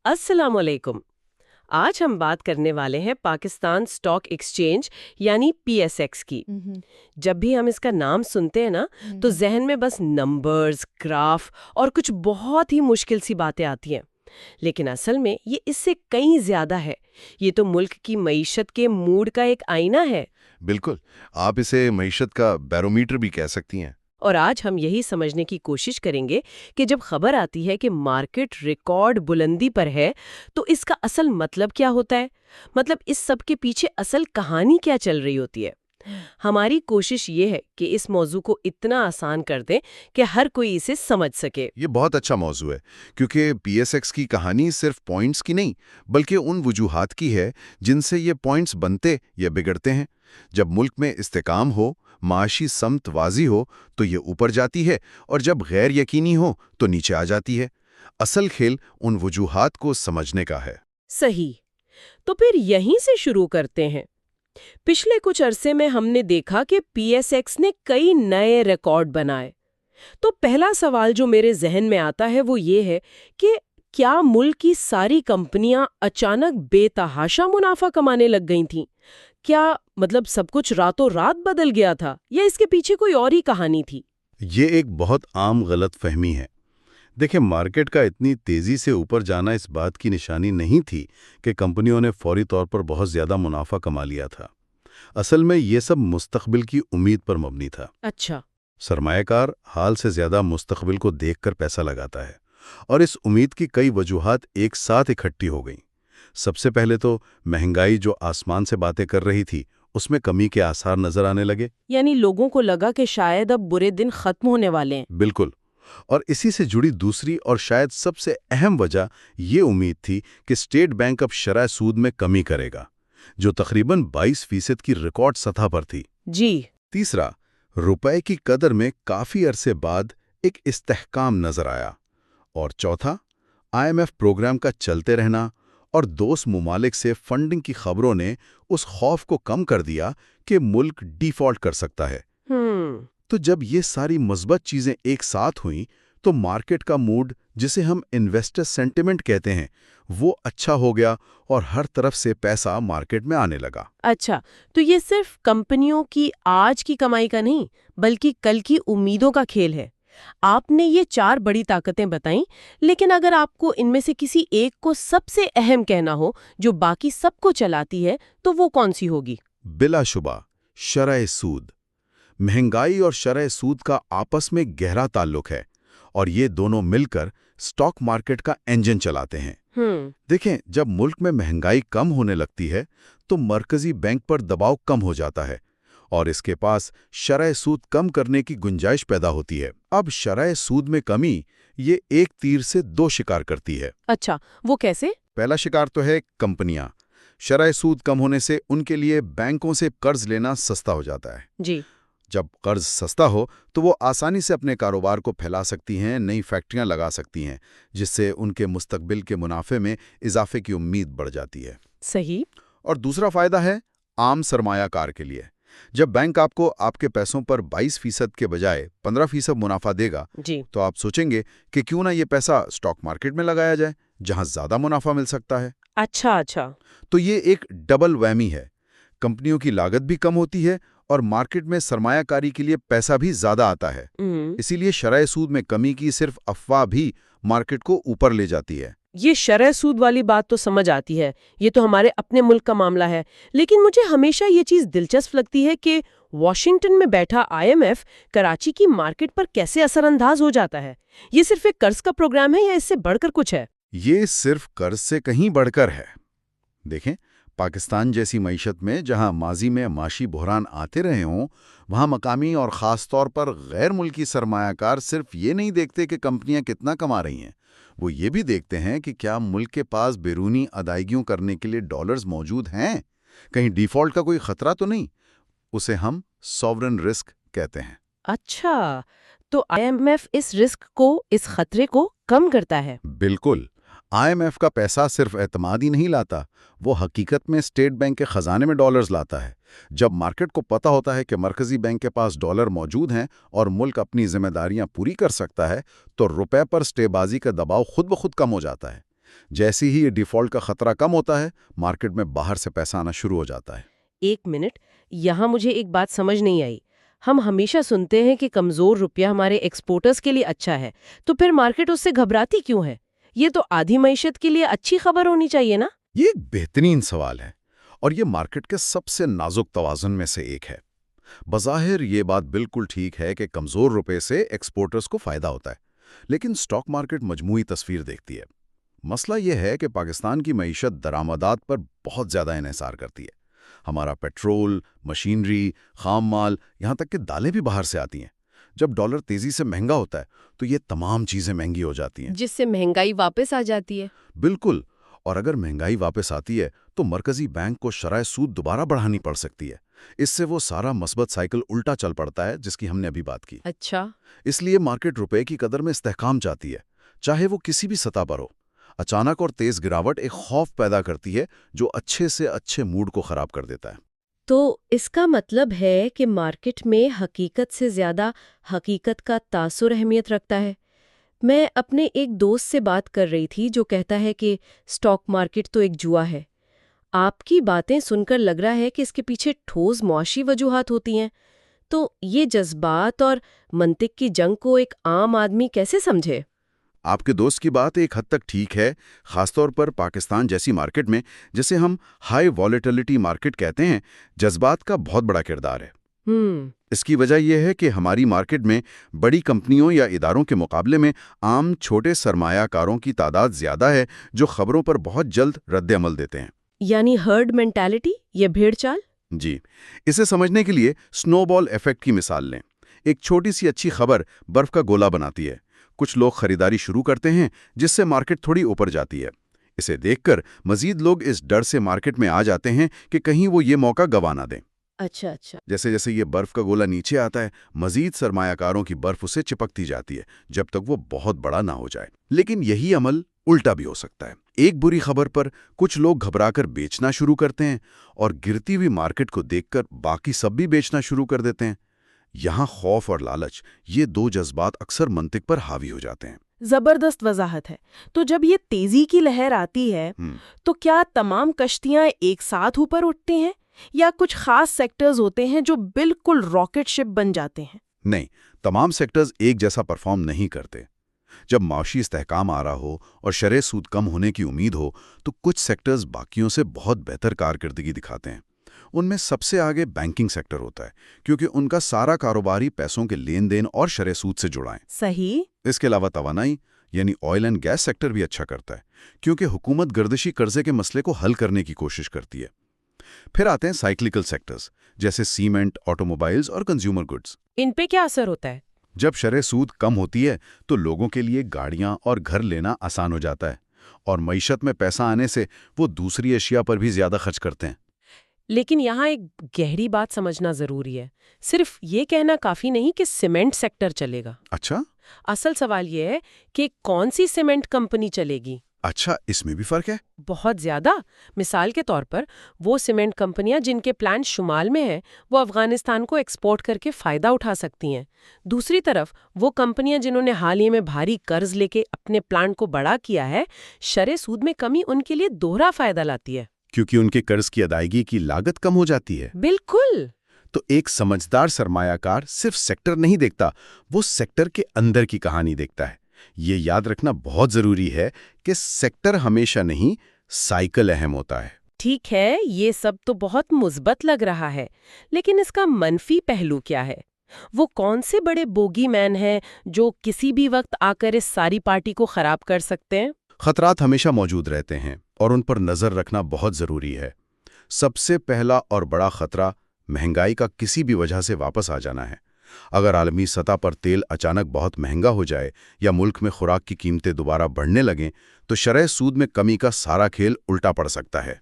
السلام علیکم۔ آج ہم بات کرنے والے ہیں پاکستان اسٹاک ایکسچینج یعنی پی ایس ایکس کی۔ جب بھی ہم اس کا نام سنتے ہیں نا تو ذہن میں بس نمبرز، گراف اور کچھ بہت ہی مشکل سی باتیں آتی ہیں، لیکن اصل میں یہ اس سے کہیں زیادہ ہے۔ یہ تو ملک کی معیشت کے موڈ کا ایک آئینہ ہے۔ بالکل، آپ اسے معیشت کا بیرومیٹر بھی کہہ سکتی ہیں۔ اور آج ہم یہی سمجھنے کی کوشش کریں گے کہ جب خبر آتی ہے کہ مارکیٹ ریکارڈ بلندی پر ہے تو اس کا اصل مطلب کیا ہوتا ہے، مطلب اس سب کے پیچھے اصل کہانی کیا چل رہی ہوتی ہے۔ ہماری کوشش یہ ہے کہ اس موضوع کو اتنا آسان کر دیں کہ ہر کوئی اسے سمجھ سکے۔ یہ بہت اچھا موضوع ہے کیونکہ پی ایس ایکس کی کہانی صرف پوائنٹس کی نہیں بلکہ ان وجوہات کی ہے جن سے یہ پوائنٹس بنتے یا بگڑتے ہیں۔ جب ملک میں استحکام ہو، معاشی سمت واضح ہو تو یہ اوپر جاتی ہے، اور جب غیر یقینی ہو تو نیچے آ جاتی ہے۔ اصل کھیل ان وجوہات کو سمجھنے کا ہے۔ صحیح، تو پھر یہیں سے شروع کرتے ہیں۔ پچھلے کچھ عرصے میں ہم نے دیکھا کہ پی ایس ایکس نے کئی نئے ریکارڈ بنائے۔ تو پہلا سوال جو میرے ذہن میں آتا ہے وہ یہ ہے کہ کیا ملک کی ساری کمپنیاں اچانک بے تحاشا منافع کمانے لگ گئی تھیں؟ کیا مطلب سب کچھ راتوں رات بدل گیا تھا یا اس کے پیچھے کوئی اور ہی کہانی تھی؟ یہ ایک بہت عام غلط فہمی ہے۔ دیکھیں، مارکیٹ کا اتنی تیزی سے اوپر جانا اس بات کی نشانی نہیں تھی کہ کمپنیوں نے فوری طور پر بہت زیادہ منافع کما لیا تھا۔ اصل میں یہ سب مستقبل کی امید پر مبنی تھا۔ اچھا۔ سرمایہ کار حال سے زیادہ مستقبل کو دیکھ کر پیسہ لگاتا ہے، اور اس امید کی کئی وجوہات ایک ساتھ اکٹھی ہو گئیں۔ سب سے پہلے تو مہنگائی جو آسمان سے باتیں کر رہی تھی، اس میں کمی کے آثار نظر آنے لگے۔ یعنی لوگوں کو لگا کہ شاید اب برے دن ختم ہونے والے ہیں۔ بالکل، اور اسی سے جڑی دوسری اور شاید سب سے اہم وجہ یہ امید تھی کہ اسٹیٹ بینک اب شرح سود میں کمی کرے گا، جو تقریباً 22% کی ریکارڈ سطح پر تھی۔ جی۔ تیسرا، روپے کی قدر میں کافی عرصے بعد ایک استحکام نظر آیا۔ اور چوتھا، آئی ایم ایف پروگرام کا چلتے رہنا اور دوست ممالک سے فنڈنگ کی خبروں نے اس خوف کو کم کر دیا کہ ملک ڈیفالٹ کر سکتا ہے۔ تو جب یہ ساری مثبت چیزیں ایک ساتھ ہوئیں تو مارکیٹ کا موڈ، جسے ہم انویسٹر سینٹیمنٹ کہتے ہیں، وہ اچھا ہو گیا اور ہر طرف سے پیسہ مارکیٹ میں آنے لگا۔ اچھا، تو یہ صرف کمپنیوں کی آج کی کمائی کا نہیں بلکہ کل کی امیدوں کا کھیل ہے۔ آپ نے یہ 4 بڑی طاقتیں بتائیں، لیکن اگر آپ کو ان میں سے کسی ایک کو سب سے اہم کہنا ہو جو باقی سب کو چلاتی ہے تو وہ کون سی ہوگی؟ بلا شبہ شرح سود۔ مہنگائی اور شرح سود کا آپس میں گہرا تعلق ہے، اور یہ دونوں مل کر اسٹاک مارکیٹ کا انجن چلاتے ہیں۔ دیکھیں، جب ملک میں مہنگائی کم ہونے لگتی ہے تو مرکزی بینک پر دباؤ کم ہو جاتا ہے، اور اس کے پاس شرح سود کم کرنے کی گنجائش پیدا ہوتی ہے۔ اب شرح سود میں کمی یہ ایک تیر سے 2 شکار کرتی ہے۔ اچھا، وہ کیسے؟ پہلا شکار تو ہے کمپنیاں۔ شرح سود کم ہونے سے ان کے لیے بینکوں سے قرض لینا سستا ہو جاتا ہے۔ جی۔ جب قرض سستا ہو تو وہ آسانی سے اپنے کاروبار کو پھیلا سکتی ہیں، نئی فیکٹریاں لگا سکتی ہیں، جس سے ان کے مستقبل کے منافع میں اضافے کی امید بڑھ جاتی ہے۔ صحیح۔ اور دوسرا فائدہ ہے عام سرمایہ کار کے لیے۔ جب بینک آپ کو آپ کے پیسوں پر 22% کے بجائے 15% منافع دے گا، جی، تو آپ سوچیں گے کہ کیوں نہ یہ پیسہ اسٹاک مارکیٹ میں لگایا جائے جہاں زیادہ منافع مل سکتا ہے۔ اچھا۔ تو یہ ایک ڈبل ویمی ہے۔ کمپنیوں کی لاگت بھی کم ہوتی ہے اور مارکیٹ میں سرمایہ کاری کے لیے پیسہ بھی زیادہ آتا ہے۔ اسی لیے شرح سود میں کمی کی صرف افواہ بھی مارکیٹ کو اوپر لے جاتی ہے۔ یہ شرح سود والی بات تو سمجھ آتی ہے، یہ تو ہمارے اپنے ملک کا معاملہ ہے، لیکن مجھے ہمیشہ یہ چیز دلچسپ لگتی ہے کہ واشنگٹن میں بیٹھا آئی ایم ایف کراچی کی مارکیٹ پر کیسے اثر انداز ہو جاتا ہے۔ یہ صرف ایک قرض کا پروگرام ہے یا اس سے بڑھ کر کچھ ہے؟ یہ صرف قرض سے کہیں بڑھ کر ہے۔ دیکھیں، پاکستان جیسی معیشت میں جہاں ماضی میں معاشی بحران آتے رہے ہوں، وہاں مقامی اور خاص طور پر غیر ملکی سرمایہ کار صرف یہ نہیں دیکھتے کہ کمپنیاں کتنا کما رہی ہیں، وہ یہ بھی دیکھتے ہیں کہ کیا ملک کے پاس بیرونی ادائیگیوں کرنے کے لیے ڈالرز موجود ہیں، کہیں ڈیفالٹ کا کوئی خطرہ تو نہیں۔ اسے ہم سوورن رسک کہتے ہیں۔ اچھا، تو آئی ایم ایف اس رسک کو، اس خطرے کو کم کرتا ہے؟ بالکل۔ آئی ایم ایف کا پیسہ صرف اعتماد ہی نہیں لاتا، وہ حقیقت میں اسٹیٹ بینک کے خزانے میں ڈالرز لاتا ہے۔ جب مارکیٹ کو پتہ ہوتا ہے کہ مرکزی بینک کے پاس ڈالر موجود ہیں اور ملک اپنی ذمہ داریاں پوری کر سکتا ہے، تو روپے پر اسٹے بازی کا دباؤ خود بخود کم ہو جاتا ہے۔ जैसे ही ये डिफ़ॉल्ट का खतरा कम होता है, मार्केट में बाहर से पैसा आना शुरू हो जाता है। एक मिनट, यहाँ मुझे एक बात समझ नहीं आई। हम हमेशा सुनते हैं कि कमजोर रुपया हमारे एक्सपोर्टर्स के लिए अच्छा है, तो फिर मार्केट उससे घबराती क्यों है? ये तो आधी मईशत के लिए अच्छी खबर होनी चाहिए ना? ये एक बेहतरीन सवाल है और ये मार्केट के सबसे नाजुक तवाज़ुन में से एक है। बज़ाहिर ये बात बिल्कुल ठीक है कि कमज़ोर रुपए से एक्सपोर्टर्स को फ़ायदा होता है, लेकिन स्टॉक मार्केट मजमूई तस्वीर देखती है। मसला ये है कि पाकिस्तान की मईशत दरामदात पर बहुत ज़्यादा इन्हिसार करती है। हमारा पेट्रोल, मशीनरी, खाम माल, यहाँ तक कि दालें भी बाहर से आती हैं। जब डॉलर तेज़ी से महंगा होता है तो ये तमाम चीज़ें महंगी हो जाती हैं। जिससे महंगाई वापस आ जाती है। बिल्कुल। और अगर महंगाई वापस आती है तो मरकजी बैंक को शरह सूद दोबारा बढ़ानी पड़ सकती है। इससे वो सारा मस्बत साइकिल उल्टा चल पड़ता है जिसकी हमने अभी बात की। अच्छा। इसलिए मार्केट रुपए की कदर में इस्तेहकाम चाहती है, चाहे वो किसी भी सतह पर हो। अचानक और तेज गिरावट एक खौफ पैदा करती है जो अच्छे से अच्छे मूड को खराब कर देता है। तो इसका मतलब है कि मार्केट में हकीकत से ज्यादा हकीकत का तासुर अहमियत रखता है। मैं अपने एक दोस्त से बात कर रही थी जो कहता है कि स्टॉक मार्केट तो एक जुआ है। आपकी बातें सुनकर लग रहा है कि इसके पीछे ठोस मौशी वजूहात होती हैं। तो ये जज्बात और मंतिक की जंग को एक आम आदमी कैसे समझे? आपके दोस्त की बात एक हद तक ठीक है, खासतौर पर पाकिस्तान जैसी मार्केट में, जिसे हम हाई वॉलेटिलिटी मार्केट कहते हैं, जज्बात का बहुत बड़ा किरदार है। इसकी वजह यह है कि हमारी मार्केट में बड़ी कंपनियों या इदारों के मुकाबले में आम छोटे सरमायाकारों की तादाद ज्यादा है जो खबरों पर बहुत जल्द रद्द-ए-अमल देते हैं। यानी हर्ड मेंटालिटी, ये भेड़ चाल? जी, इसे समझने के लिए स्नोबॉल इफेक्ट की मिसाल लें। एक छोटी सी अच्छी खबर बर्फ का गोला बनाती है। कुछ लोग खरीदारी शुरू करते हैं जिससे मार्केट थोड़ी ऊपर जाती है। इसे देखकर मजीद लोग इस डर से मार्केट में आ जाते हैं कि कहीं वो ये मौका गंवा ना दें। अच्छा। जैसे जैसे ये बर्फ का गोला नीचे आता है, मजीद सरमायाकारों की बर्फ उसे चिपकती जाती है जब तक वो बहुत बड़ा ना हो जाए। लेकिन यही अमल उल्टा भी हो सकता है। एक बुरी खबर पर कुछ लोग घबराकर बेचना शुरू करते हैं और गिरती हुई मार्केट को देखकर बाकी सब भी बेचना शुरू कर देते हैं। यहाँ खौफ और लालच, ये दो जज्बात अक्सर मंतिक पर हावी हो जाते हैं। जबरदस्त वजाहत है। तो जब ये तेजी की लहर आती है तो क्या तमाम कश्तियां एक साथ ऊपर उठती हैं या कुछ खास सेक्टर्स होते हैं जो बिल्कुल रॉकेट शिप बन जाते हैं? नहीं, तमाम सेक्टर्स एक जैसा परफॉर्म नहीं करते। जब माशी इस्तेहकाम आ रहा हो और शरह सूद कम होने की उम्मीद हो तो कुछ सेक्टर्स बाकियों से बहुत बेहतर कारकर्दगी दिखाते हैं। उनमें सबसे आगे बैंकिंग सेक्टर होता है, क्योंकि उनका सारा कारोबारी पैसों के लेन देन और शरह सूद से जुड़ा है। सही। इसके अलावा तवानाई यानी ऑयल एंड गैस सेक्टर भी अच्छा करता है, क्योंकि हुकूमत गर्दिशी कर्जे के मसले को हल करने की कोशिश करती है। फिर आते हैं साइक्लिकल सेक्टर्स जैसे सीमेंट, ऑटोमोबाइल्स और कंज्यूमर गुड्स। इन पे क्या असर होता है? जब शरह सूद कम होती है तो लोगों के लिए गाड़ियां और घर लेना आसान हो जाता है और मईशत में पैसा आने से वो दूसरी अशिया पर भी ज्यादा खर्च करते हैं। लेकिन यहाँ एक गहरी बात समझना जरूरी है। सिर्फ ये कहना काफी नहीं कि सीमेंट सेक्टर चलेगा। अच्छा, असल सवाल ये है कि कौन सी सीमेंट कंपनी चलेगी। अच्छा, इसमें भी फर्क है? बहुत ज्यादा। मिसाल के तौर पर वो सीमेंट कंपनियां जिनके प्लांट शुमाल में हैं, वो अफगानिस्तान को एक्सपोर्ट करके फायदा उठा सकती हैं। दूसरी तरफ वो कंपनियां जिन्होंने हाल ही में भारी कर्ज लेके अपने प्लांट को बड़ा किया है, शरह सूद में कमी उनके लिए दोहरा फायदा लाती है, क्योंकि उनके कर्ज की अदायगी की लागत कम हो जाती है। बिल्कुल। तो एक समझदार सरमायाकार सिर्फ सेक्टर नहीं देखता, वो सेक्टर के अंदर की कहानी देखता है। ये याद रखना बहुत जरूरी है कि सेक्टर हमेशा नहीं, साइकिल अहम होता है। ठीक है, ये सब तो बहुत मुस्बत लग रहा है, लेकिन इसका मनफी पहलू क्या है? वो कौन से बड़े बोगी मैन हैं जो किसी भी वक्त आकर इस सारी पार्टी को खराब कर सकते हैं? खतरात हमेशा मौजूद रहते हैं और उन पर नजर रखना बहुत जरूरी है। सबसे पहला और बड़ा खतरा महंगाई का किसी भी वजह से वापस आ जाना है। अगर आलमी सतह पर तेल अचानक बहुत महंगा हो जाए या मुल्क में खुराक की कीमतें दोबारा बढ़ने लगें तो शरह सूद में कमी का सारा खेल उल्टा पड़ सकता है।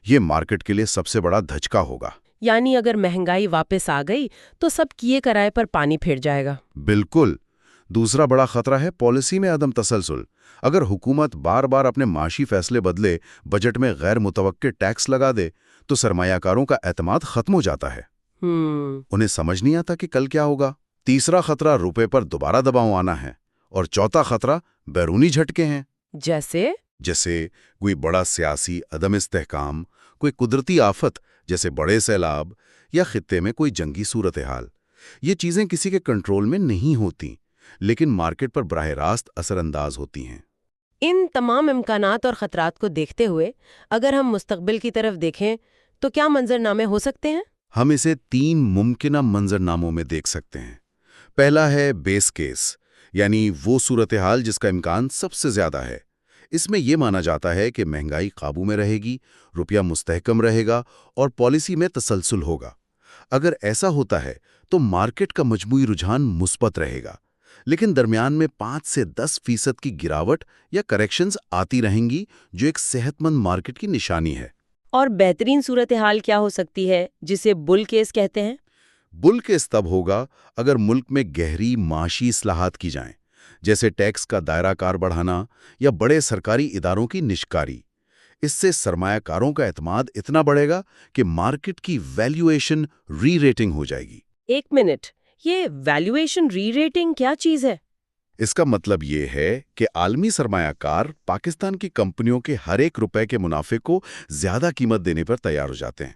ये मार्केट के लिए सबसे बड़ा धचका होगा। यानी अगर महंगाई वापस आ गई तो सब किए कराए पर पानी फिर जाएगा। बिल्कुल। दूसरा बड़ा खतरा है पॉलिसी में अदम तसलसल। अगर हुकूमत बार बार अपने माशी फैसले बदले, बजट में गैर मुतवक्के टैक्स लगा दे तो सरमायाकारों का एतमाद खत्म हो जाता है। उन्हें समझ नहीं आता कि कल क्या होगा। तीसरा खतरा रुपए पर दोबारा दबाव आना है और चौथा खतरा बैरूनी झटके हैं। जैसे जैसे कोई बड़ा सियासी अदम इस्तेहकाम, कोई कुदरती आफत जैसे बड़े सैलाब या खित्ते में कोई जंगी सूरत हाल। ये चीज़ें किसी के कंट्रोल में नहीं होती, लेकिन मार्केट पर बराह रास्त असरअंदाज होती हैं। इन तमाम इम्कानात और खतरात को देखते हुए अगर हम मुस्तकबिल की तरफ देखें तो क्या मंजरनामे हो सकते हैं? हम इसे 3 मुमकिना मंजरनामों में देख सकते हैं। पहला है बेस केस, यानी वो सूरत हाल जिसका इम्कान सबसे ज़्यादा है। इसमें यह माना जाता है कि महंगाई काबू में रहेगी, रुपया मुस्तहकम रहेगा और पॉलिसी में तसलसल होगा। अगर ऐसा होता है तो मार्केट का मजमूई रुझान मुस्बत रहेगा, लेकिन दरमियान में 5 से 10% की गिरावट या करेक्शंस आती रहेंगी, जो एक सेहतमंद मार्केट की निशानी है। और बेहतरीन सूरत हाल क्या हो सकती है जिसे बुल केस कहते हैं? बुल केस तब होगा अगर मुल्क में गहरी माशी इस्लाहात की जाएं, जैसे टैक्स का दायराकार बढ़ाना या बड़े सरकारी इदारों की निष्कारी। इससे सरमायाकारों का एतमाद इतना बढ़ेगा कि मार्केट की वैल्यूएशन री रेटिंग हो जाएगी। एक मिनट, ये वैल्यूएशन री रेटिंग क्या चीज़ है? इसका मतलब ये है कि आलमी सरमायाकार पाकिस्तान की कंपनियों के हर एक रुपए के मुनाफे को ज्यादा कीमत देने पर तैयार हो जाते हैं।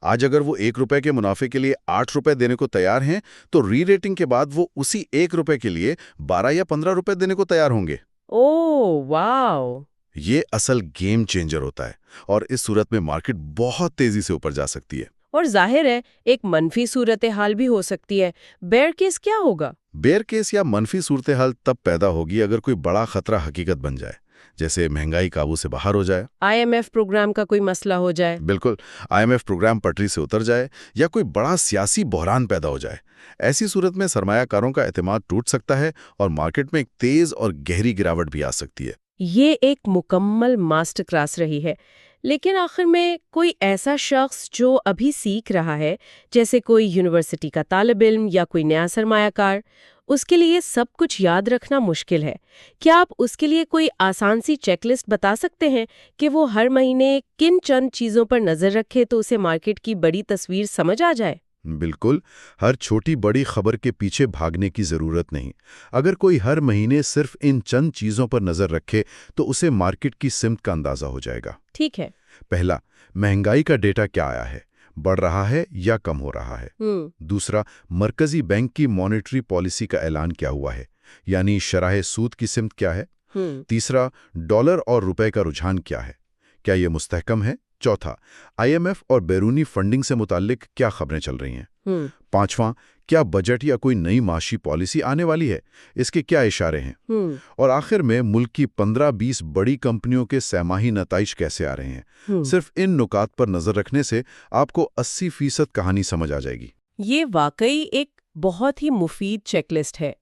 आज अगर वो 1 रुपए के मुनाफे के लिए 8 रुपए देने को तैयार हैं, तो री रेटिंग के बाद वो उसी 1 रुपए के लिए 12 या 15 रुपए देने को तैयार होंगे। Oh wow! ये असल गेम चेंजर होता है और इस सूरत में मार्केट बहुत तेजी से ऊपर जा सकती है। और जाहिर है एक मनफी सूरत हाल भी हो सकती है। बेयर केस क्या होगा? बेयर केस या मनफी सूरत हाल तब पैदा होगी अगर कोई बड़ा खतरा हकीकत बन जाए, जैसे महंगाई काबू से बाहर हो जाए, IMF प्रोग्राम का कोई मसला हो जाए। बिल्कुल, IMF प्रोग्राम पटरी से उतर जाए या कोई बड़ा सियासी बहरान पैदा हो जाए। ऐसी सूरत में सरमायाकारों का एतमाद टूट सकता है और मार्केट में एक तेज और गहरी गिरावट भी आ सकती है। ये एक मुकम्मल मास्टर क्लास रही है। लेकिन आखिर में कोई ऐसा शख्स जो अभी सीख रहा है, जैसे कोई यूनिवर्सिटी का तालिब इल्म या कोई नया सरमायाकार, उसके लिए सब कुछ याद रखना मुश्किल है। क्या आप उसके लिए कोई आसान सी चेकलिस्ट बता सकते हैं कि वो हर महीने किन चंद चीज़ों पर नज़र रखे तो उसे मार्केट की बड़ी तस्वीर समझ आ जाए? बिल्कुल, हर छोटी बड़ी खबर के पीछे भागने की जरूरत नहीं। अगर कोई हर महीने सिर्फ इन चंद चीजों पर नजर रखे तो उसे मार्केट की सिमत का अंदाजा हो जाएगा। ठीक है। पहला, महंगाई का डेटा क्या आया है, बढ़ रहा है या कम हो रहा है। दूसरा, मरकजी बैंक की मॉनेटरी पॉलिसी का ऐलान क्या हुआ है, यानी शरह सूद की सिमत क्या है। तीसरा, डॉलर और रुपए का रुझान क्या है, क्या ये मुस्तहकम है। चौथा, IMF और बैरूनी फंडिंग से मुताल्लिक क्या खबरें चल रही हैं। पांचवां, क्या बजट या कोई नई माशी पॉलिसी आने वाली है, इसके क्या इशारे हैं। और आखिर में मुल्क की 15-20 बड़ी कंपनियों के सहमाही नताइज कैसे आ रहे हैं। सिर्फ इन नुकात पर नजर रखने से आपको 80% कहानी समझ आ जाएगी। ये वाकई एक बहुत ही मुफीद चेकलिस्ट है।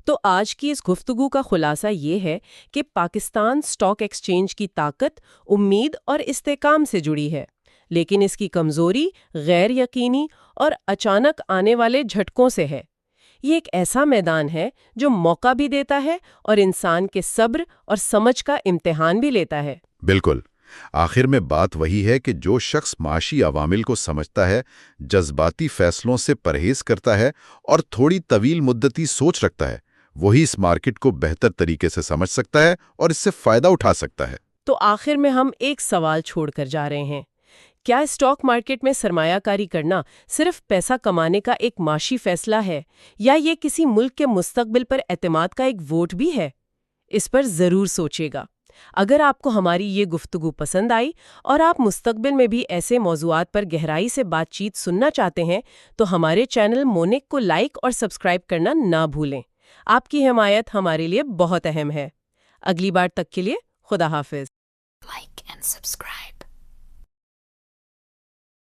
तो आज की इस गुफ्तगू का खुलासा ये है कि पाकिस्तान स्टॉक एक्सचेंज की ताकत उम्मीद और इस्तेकाम से जुड़ी है, लेकिन इसकी कमजोरी गैर यकीनी और अचानक आने वाले झटकों से है। ये एक ऐसा मैदान है जो मौका भी देता है और इंसान के सब्र और समझ का इम्तिहान भी लेता है। बिल्कुल, आखिर में बात वही है कि जो शख्स माशी अवामिल को समझता है, जज्बाती फैसलों से परहेज करता है और थोड़ी तवील मुद्दती सोच रखता है, वही इस मार्केट को बेहतर तरीके से समझ सकता है और इससे फायदा उठा सकता है। तो आखिर में हम एक सवाल छोड़कर जा रहे हैं, क्या स्टॉक मार्केट में सरमायाकारी करना सिर्फ पैसा कमाने का एक माशी फैसला है, या ये किसी मुल्क के मुस्तकबिल पर एतमाद का एक वोट भी है? इस पर जरूर सोचिएगा। अगर आपको हमारी ये गुफ्तगू पसंद आई और आप मुस्तकबिल में भी ऐसे मौज़ूआत पर गहराई से बातचीत सुनना चाहते हैं, तो हमारे चैनल मोनिक को लाइक और सब्सक्राइब करना ना भूलें। आपकी हिमायत हमारे लिए बहुत अहम है। अगली बार तक के लिए खुदा हाफिज। Like and subscribe.